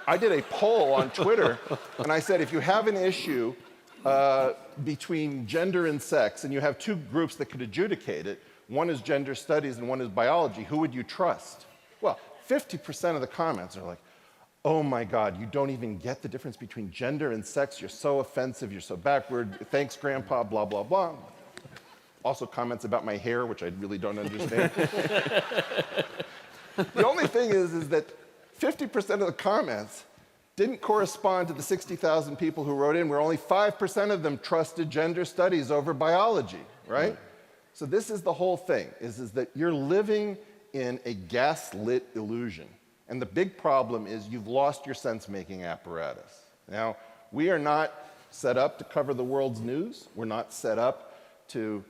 I did a poll on Twitter, and I said, if you have an issue between gender and sex, and you have two groups that could adjudicate it, one is gender studies and one is biology, who would you trust? Well, 50% of the comments are like, oh my God, you don't even get the difference between gender and sex, you're so offensive, you're so backward, thanks grandpa, blah, blah, blah. Also comments about my hair, which I really don't understand. The only thing is that 50% of the comments didn't correspond to the 60,000 people who wrote in, where only 5% of them trusted gender studies over biology, right? So this is the whole thing, is that you're living in a gaslit illusion. And the big problem is you've lost your sense-making apparatus. Now, we are not set up to cover the world's news. We're not set up to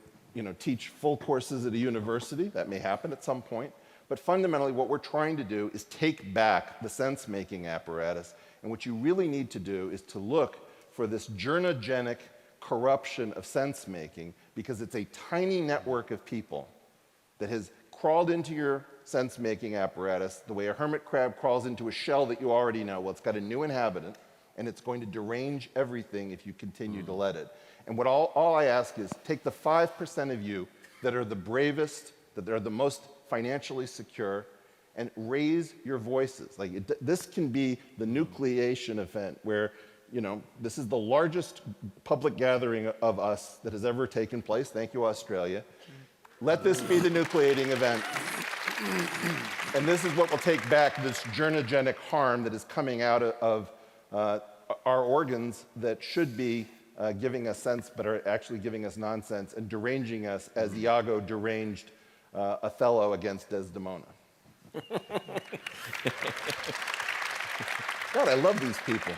teach full courses at a university. That may happen at some point. But fundamentally, what we're trying to do is take back the sense-making apparatus. And what you really need to do is to look for this journogenic corruption of sense-making, because it's a tiny network of people that has crawled into your sense-making apparatus the way a hermit crab crawls into a shell that you already know. Well, it's got a new inhabitant, and it's going to derange everything if you continue to let it. And what all I ask is, take the 5% of you that are the bravest, that are the most financially secure, and raise your voices. This can be the nucleation event where, this is the largest public gathering of us that has ever taken place. Thank you, Australia. Let this be the nucleating event. And this is what will take back this journogenic harm that is coming out of our organs that should be giving us sense, but are actually giving us nonsense and deranging us as Iago deranged Othello against Desdemona. God, I love these people.